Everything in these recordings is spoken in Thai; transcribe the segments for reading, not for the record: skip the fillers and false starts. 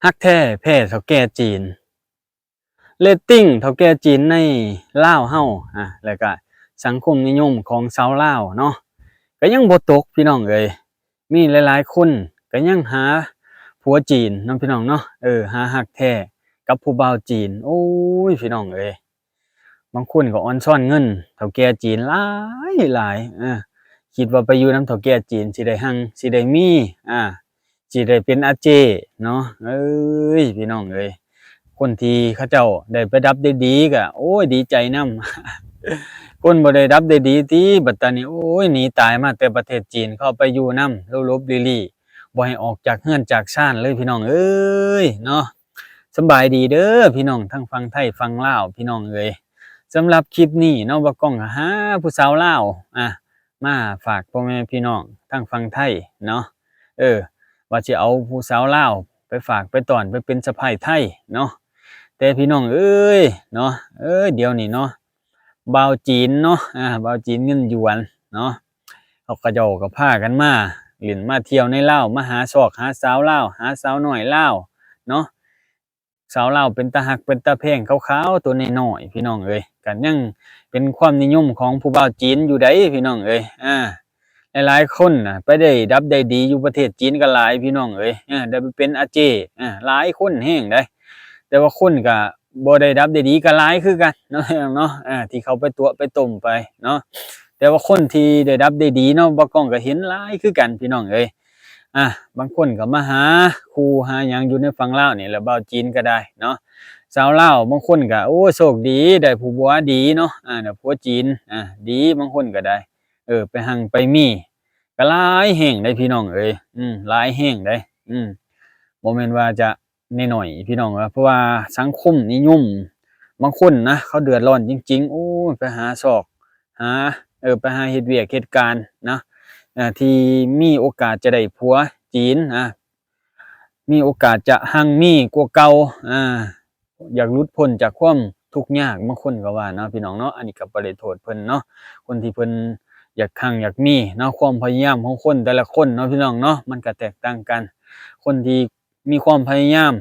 ฮักแท้แพ้เฒ่าแก่จีนเรตติ้งเฒ่าแก่จีนในลาวเฮาแล้วก็สังคมนิยมของชาวลาวเนาะก็ยังบ่ตกพี่น้องเอ้ยมีหลายๆคนก็ยังหาผัวจีนเนาะพี่น้องเนาะหาฮักแท้กับผู้บ่าวจีนโอ้ยพี่น้องเอ้ยบางคนก็อ่อนซ่อนเงินเฒ่าแก่จีนหลายคิดว่าไปอยู่นำเฒ่าแก่จีนสิได้หังสิได้มีสิได้เป็นอาเจเนาะพี่น้องเอ้ยคนที่เขาเจ้าได้ไปรับได้ดีก็โอ้ยดีใจนำคนบ่ได้รับได้ดีติบัดตานี้โอ้ยหนีตายมาแต่ประเทศจีนเข้าไปอยู่นำลบๆลี่ๆบ่ให้ออกจากเรือนจากชานเลยพี่น้องเอ้ยเนาะสบายดีเด้อพี่น้องทั้งฝั่งไทยฝั่งลาวพี่น้องเอ้ยสำหรับคลิปนี้เนาะบ่ก้องหาผู้สาวลาวมาฝากพ่อแม่พี่น้องทั้งฝั่งไทยเนาะว่าสิเอาผู้สาวลาวไปฝากไปต้อนไปเป็นสะใภ้ไทยเนาะแต่พี่น้องเอ้ยเนาะเดี๋ยวนี้เนาะบ่าวจีนเนาะบ่าวจีนเงินหยวนเนาะเขาก็เจ้าก็พากันมาเล่นมาเที่ยวในลาวมาหาซอกหาสาวลาวหาสาวน้อยลาวเนาะสาวลาวเป็นตาฮักเป็นตาแพงขาวๆตัวน้อยๆพี่น้องเอ้ยก็ยังเป็นความนิยมของผู้บ่าวจีนอยู่ได้พี่น้องเอ้ยหลายๆคนไปได้ดับได้ดีอยู่ประเทศจีนก็หลายพี่น้องเอ้ยได้ไปเป็นอาเจหลายคนแฮงได้แต่ว่าคนก็บ่ได้ดับได้ดีก็หลายคือกันเนาะที่เขาไปตัวไปต้มไปเนาะแต่ว่าคนที่ได้ดับได้ดีเนาะบ่ก้องก็เห็นหลายคือกันพี่น้องเอ้ยบางคนก็มาหาคู่หาหยังอยู่ในฝั่งลาวนี่แหละบ่าวจีนก็ได้เนาะสาวลาวบางคนก็โอ้โชคดีได้ผู้ผัวดีเนาะได้ผัวจีนดีบางคนก็ได้ไปหังไปมีก็หลายแห่งได้พี่น้องเอ้ยหลายแห่งได้บ่แม่นว่าจะน้อยๆพี่น้องเพราะว่าสังคมนิยมบางคนนะเขาเดือดร้อนจริงๆโอ้ไปหาซอกหาไปหาเฮ็ดเวียกเฮ็ดการนะที่มีโอกาสจะได้ผัวจีนมีโอกาสจะหังมีกว่าเก่าอยากหลุดพ้นจากความทุกข์ยากบางคนก็ว่าเนาะพี่น้องเนาะอันนี้ก็บ่ได้โทษเพิ่นเนาะคนที่เพิ่นอยากหังอยากมีเนาะความพยายามของคนแต่ละคนเนาะพี่น้องเนาะมันก็แตกต่างกันคนที่มีความพยายาม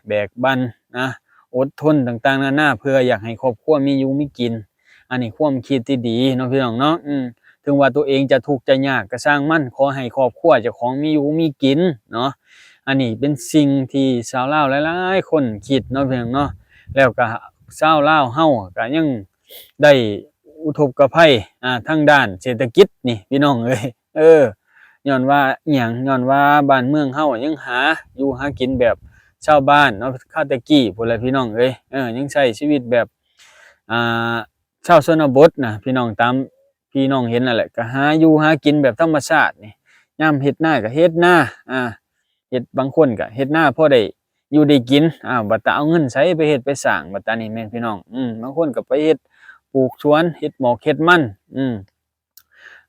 แบกบั่นอดทนต่างๆนานาเพื่ออยากให้ครอบครัวมีอยู่มีกินอันนี้ความคิดที่ดีเนาะพี่น้องเนาะถึงว่าตัวเองจะทุกข์จะยากก็สร้างมันขอให้ครอบครัวเจ้าของมีอยู่มีกินเนาะอันนี้เป็นสิ่งที่ชาวลาวหลายๆคนคิดเนาะพี่น้องเนาะแล้วก็ชาวลาวเฮาก็ยังได้อุทกภัยทางด้านเศรษฐกิจนี่พี่น้องเอ้ยย้อนว่าอิหยังย้อนว่าบ้านเมืองเฮายังหาอยู่หากินแบบชาวบ้านเนาะคาแตกี้พุ่นแหละพี่น้องเอ้ยยังใช้ชีวิตแบบชาวชนบทนะพี่น้องตามพี่น้องเห็นนั่นแหละก็หาอยู่หากินแบบธรรมชาตินี่ยามเฮ็ดนาก็เฮ็ดนาเฮ็ดบางคนก็เฮ็ดนาพอได้อยู่ได้กินบัดตาเอาเงินใช้ไปเฮ็ดไปสร้างบัดตานี่แม่นพี่น้องบางคนก็ไปเฮ็ดปลูกสวนเฮ็ดหมอกเฮ็ดมัน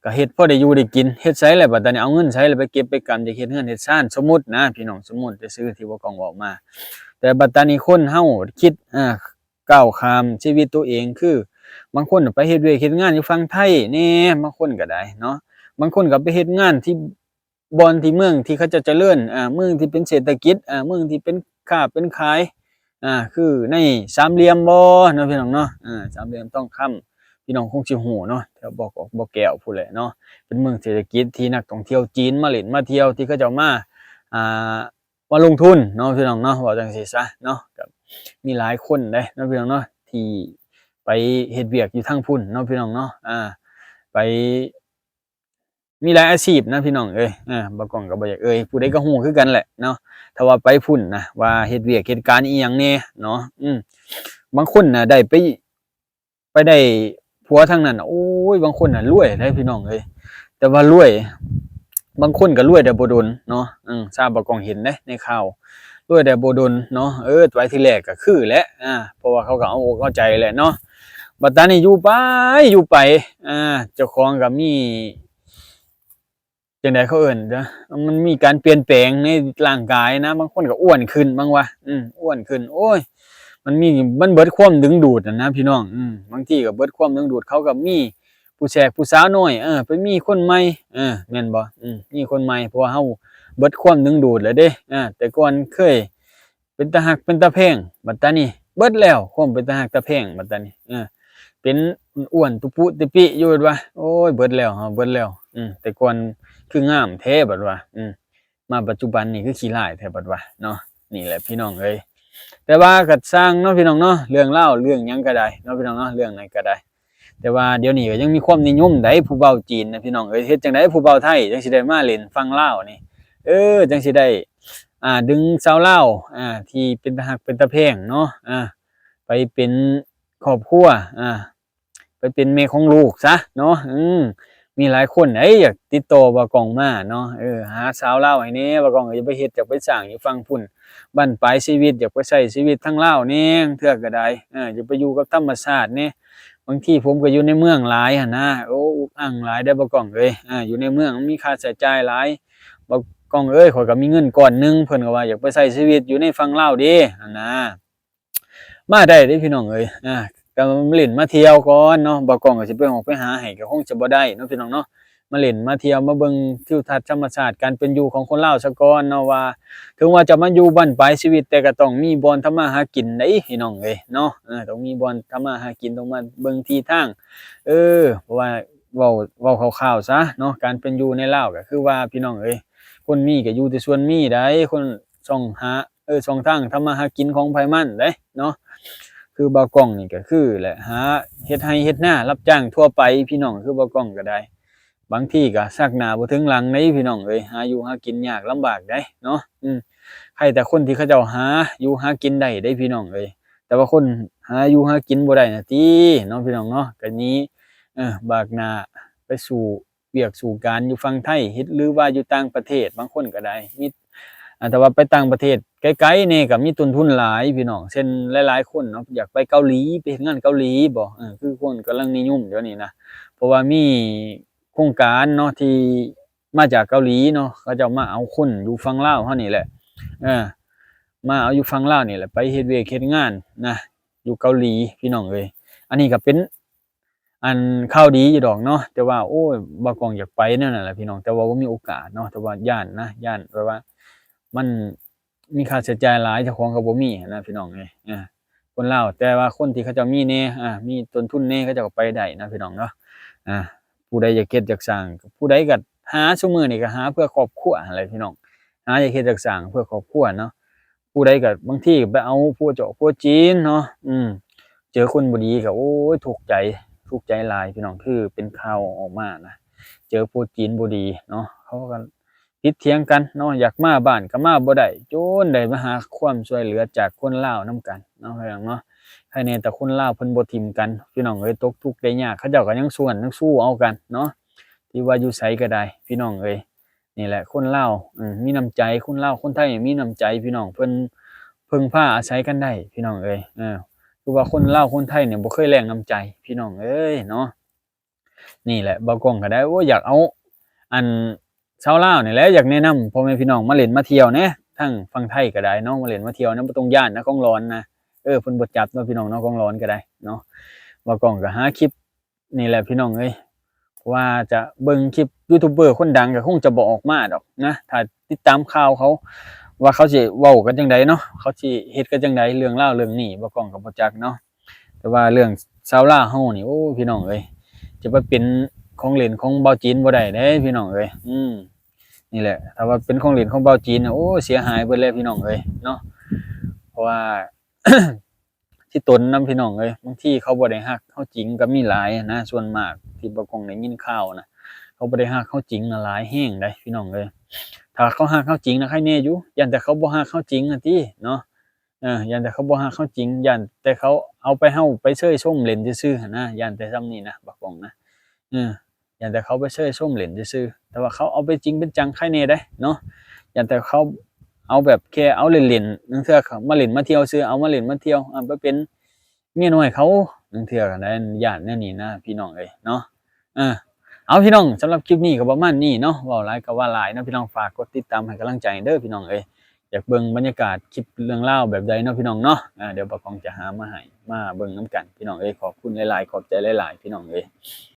ก็เฮ็ดพอได้อยู่ได้กินเฮ็ดไสแล้วบัดตานี้เอาเงินใช้แล้วไปเก็บไปกำจะเฮ็ดเรือนเฮ็ดซ่านสมมุตินะพี่น้องสมมุติซื่อๆที่บ่ก้องบอกมาแต่บัดตานี้คนเฮาคิดก้าวข้ามชีวิตตัวเองคือบางคนไปเฮ็ดเวียกเฮ็ดงานอยู่ฝั่งไทยแหน่บางคนก็ได้เนาะบางคนก็ไปเฮ็ดงานที่บ่อนที่เมืองที่เขาจะเจริญเมืองที่เป็นเศรษฐกิจเมืองที่เป็นค้าเป็นขายคือในสามเหลี่ยมบ่เนาะพี่น้องเนาะสามเหลี่ยมทองคำพี่น้องคงสิฮู้เนาะแถวบ่แก้วพู้นแหละเนาะเป็นเมืองเศรษฐกิจที่นักท่องเที่ยวจีนมาเล่นมาเที่ยวที่เขาเจ้ามาลงทุนเนาะพี่น้องเนาะว่าจังซี่ซะเนาะก็มีหลายคนเด้เนาะพี่น้องเนาะที่ไปเฮ็ดเวียกอยู่ทางพุ่นเนาะพี่น้องเนาะไปมีหลายอาชีพนะพี่น้องบ่ก้องก็บ่อยากผู้ใดก็ฮู้คือกันแหละเนาะถ้าว่าไปพุ่นนะว่าเฮ็ดเวียกเฮ็ดการอีหยังแน่เนาะ บางคนน่ะได้ไปได้ผัวทางนั้นน่ะโอ้ยบางคนน่ะรวยได้พี่น้องเอ้ยแต่ว่ารวยบางคนก็รวยแต่บ่ดนเนาะทราบบ่กองเห็นเด้ในข่าวรวยแต่บ่ดนเนาะไว้ที่แรกก็คือแหละเพราะว่าเขาก็เอาอกเอาใจแหละเนาะบัดตานี้อยู่ไปเจ้าของก็มีจังได๋เขาเอิ้นนะมันมีการเปลี่ยนแปลงในร่างกายนะบางคนก็อ้วนขึ้นบ้างวะอ้วนขึ้นโอ๊ยมันเบิดความดึงดูดนะพี่น้องบางทีก็เบิดความดึงดูดเขาก็มีผู้แสกผู้สาวน้อยไปมีคนใหม่แม่นบ่มีคนใหม่เพราะว่าเฮาเบิดความดึงดูดแล้วเด้แต่ก่อนเคยเป็นตาฮักเป็นตาแพงบัดตานี้เบิดแล้วความเป็นตาฮักตาแพงบัดตานี้เป็นอ้วนตุปุติปิอยู่บัดว่าโอ้ยเบิดแล้วเบิดแล้วแต่ก่อนคืองามแท้บัดว่ามาปัจจุบันนี่คือขี้ร้ายแท้บัดว่าเนาะนี่แหละพี่น้องเอ้ยแต่ว่าก็สร้างเนาะพี่น้องเนาะเรื่องเล่าเรื่องหยังก็ได้เนาะพี่น้องเนาะเรื่องไหนก็ได้แต่ว่าเดี๋ยวนี้ก็ยังมีความนิยมได้ผู้เว้าจีนนะพี่น้องเอ้ยเฮ็ดจังได๋ผู้เว้าไทยจังสิได้มาเล่นฟังลาวนี่จังสิได้ดึงชาวลาวที่เป็นตาฮักเป็นตาแพงเนาะไปเป็นครอบครัวไปเป็นแม่ของลูกซะเนาะมีหลายคนอยากติดต่อบ่ากล้องมาเนาะหาสาวลาวให้แหน่บ่ากล้องอย่าไปเฮ็ดอยากไปสร้างอยู่ฝั่งพุ่นบั้นปลายชีวิตอยากไปใช้ชีวิตทางลาวแหน่เทื่อก็ได้อย่าไปอยู่กับธรรมชาติแหน่บางทีผมก็อยู่ในเมืองหลายหั่นนะโอ้อุกอั่งหลายเด้อบ่ากล้องเอ้ยอยู่ในเมืองมันมีค่าใช้จ่ายหลายบ่ากล้องเอ้ยข้อยก็มีเงินก้อนหนึ่งเพิ่นก็ว่าอยากไปใช้ชีวิตอยู่ในฝั่งลาวเด้หั่นนะมาได้เด้อพี่น้องเอ้ยก็มาเล่นมาเที่ยวก่อนเนาะบ่กล้องก็สิไปออกไปหาให้ก็คงจะบ่ได้เนาะพี่น้องเนาะมาเล่นมาเที่ยวมาเบิ่งทิวทัศน์ธรรมชาติการเป็นอยู่ของคนลาวซะก่อนเนาะว่าถึงว่าจะมาอยู่บั้นปลายชีวิตแต่ก็ต้องมีบ่อนทำมาหากินได้พี่น้องเอ้ยเนาะต้องมีบ่อนทำมาหากินต้องมาเบิ่งที่ทางเพราะว่าเว้าคร่าวๆซะเนาะการเป็นอยู่ในลาวก็คือว่าพี่น้องเอ้ยคนมีก็อยู่แต่ส่วนมีได้คนช่องหาช่องทางทำมาหากินของไผมันเด้เนาะคือบ่าวกล้องนี่ก็คือแหละหาเฮ็ดไร่เฮ็ดนารับจ้างทั่วไปพี่น้องคือบ่าวกล้องก็ได้บางทีก็ซักหน้าบ่ถึงหลังเด้พี่น้องเอ้ยหาอยู่หากินยากลำบากได้เนาะใครแต่คนที่เขาเจ้าหาอยู่หากินได้เด้พี่น้องเอ้ยแต่ว่าคนหาอยู่หากินบ่ได้น่ะติเนาะพี่น้องเนาะก็หนีบากหน้าไปสู่เวียกสู่การอยู่ฝั่งไทยเฮ็ดหรือว่าอยู่ต่างประเทศบางคนก็ได้มีแต่ว่าไปต่างประเทศไกลๆนี่ก็มีต้นทุนหลายพี่น้องเช่นหลายๆคนเนาะอยากไปเกาหลีไปเฮ็ดงานเกาหลีบ่คือคนกำลังนิยมเดี๋ยวนี้นะเพราะว่ามีโครงการเนาะที่มาจากเกาหลีเนาะเขาเจ้ามาเอาคนอยู่ฝั่งลาวเฮานี่แหละเออมาเอาอยู่ฝั่งลาวนี่แหละไปเฮ็ดเวียกเฮ็ดงานนะอยู่เกาหลีพี่น้องเอ้ยอันนี้ก็เป็นอันข่าวดีอยู่ดอกเนาะแต่ว่าโอ้ยบ่กล้องอยากไปแนวนั้นแหละพี่น้องแต่ว่าบ่มีโอกาสเนาะแต่ว่าย้านนะย้านแบบว่ามันมีค่าใช้จ่ายหลายเจ้าของก็บ่มีนะพี่น้องเอ้ยคนลาวแต่ว่าคนที่เขาเจ้ามีแหน่มีต้นทุนแหน่เขาเจ้าก็ไปได้นะพี่น้องเนาะอาผู้ใดอยากเฮ็ดอยากสร้างผู้ใดก็หาซุมื้อนี้ก็หาเพื่อครอบครัวนั่นแหละพี่น้องหาอยากเฮ็ดอยากสร้างเพื่อครอบครัวเนาะผู้ใดก็บางทีก็ไปเอาพวกเจาะพวกจีนเนาะเจอคนบ่ดีก็โอ๊ยทุกข์ใจหลายพี่น้องคือเป็นข่าวออกมานะเจอพวกจีนบ่ดีเนาะเขาก็ผิดเถียงกันเนาะอยากมาบ้านก็มาบ่ได้จนได้มาหาความช่วยเหลือจากคนลาวนำกันเนาะพี่น้องเนาะใครแน่แต่คนลาวเพิ่นบ่ทิ่มกันพี่น้องเอ้ยตกทุกข์ได้ยากเขาเจ้าก็ยังยังสู้เอากันเนาะที่ว่าอยู่ไสก็ได้พี่น้องเอ้ยนี่แหละคนลาวมีน้ำใจคนลาวคนไทยมีน้ำใจพี่น้องเพิ่นพึ่งพาอาศัยกันได้พี่น้องเอ้ยคือว่าคนลาวคนไทยเนี่ยบ่เคยแลกน้ำใจพี่น้องเอ้ยเนาะนี่แหละบ่าวกล้องก็ได้โอ้อยากเอาอันชาวลาวนี่แหละอยากแนะนำพ่อแม่พี่น้องมาเล่นมาเที่ยวแหน่ทั้งฝั่งไทยก็ได้เนาะมาเล่นมาเที่ยวนะบ่ต้องย้านนะของร้อนนะเพิ่นบ่จับเนาะพี่น้องเนาะของร้อนก็ได้เนาะบ่าวกล้องก็หาคลิปนี่แหละพี่น้องเอ้ยว่าจะเบิ่งคลิปยูทูบเบอร์คนดังก็คงจะบ่ออกมาดอกนะถ้าติดตามข่าวเขาว่าเขาสิเว้ากันจังไดเนาะเขาสิเฮ็ดกันจังไดเรื่องราวเรื่องนี้บ่าวกล้องก็บ่จักเนาะแต่ว่าเรื่องชาวลาวเฮานี่โอ้พี่น้องเอ้ยจะไปเป็นของเล่นของเบาจีนบ่ได้เด้พี่น้องเอ้ยนี่แหละถ้าว่าเป็นของเล่นของเบาจีนโอ้เสียหายเบิดเลยพี่น้องเอ้ยเนาะเพราะว่า ที่ตนนำพี่น้องเอ้ยบางทีเขาบ่ได้ฮักเฮาจริงก็มีหลายนะส่วนมากที่บ่คงได้ยินข่าวนะเขาบ่ได้ฮักเฮาจริงน่ะหลายแฮงได้พี่น้องเอ้ยถ้าเขาฮักเฮาจริงนะใครแน่อยู่ยันแต่เขาบ่ฮักเฮาจริงอะติเนาะ ย้านแต่เขาบ่ฮักเราจริงย้านแต่เขาเอาไปเราไปเชยชมเล่นซื่อๆหั้นนะย้านแต่ส่ำนี้นะบักป้องนะเอย้านแต่เขาไปเชยชมเล่นซื่อๆแต่ว่าเขาเอาไปจริงเป็นจังใครแหน่เดะเนาะย้านแต่เขาเอาแบบแค่เอาเล่นๆลางเทื่อเขามาเล่นมาเที่ยวซื่อเอามาเล่นมาเที่ยวไปเป็นเมียน้อยเขาลางเทื่อก็ได้ย้านแนวนี้นะพี่น้องเอ้ยเนาะเออเอาพี่น้องสำหรับคลิปนี้ก็ประมาณนี้เนาะเว้าหลายก็ว่าหลายเนาะพี่น้องฝากกดติดตามให้กำลังใจเด้อพี่น้องเอ้ย อยากเบิ่งบรรยากาศคลิปเรื่องเล่าวแบบใดเนาะพี่น้องเนาะเดี๋ยวบ่าวกองจะหามาให้มาเบิ่งนำกันพี่น้องเอ้ยขอบคุณหลายๆขอบใจหลายๆพี่น้องเอ้ย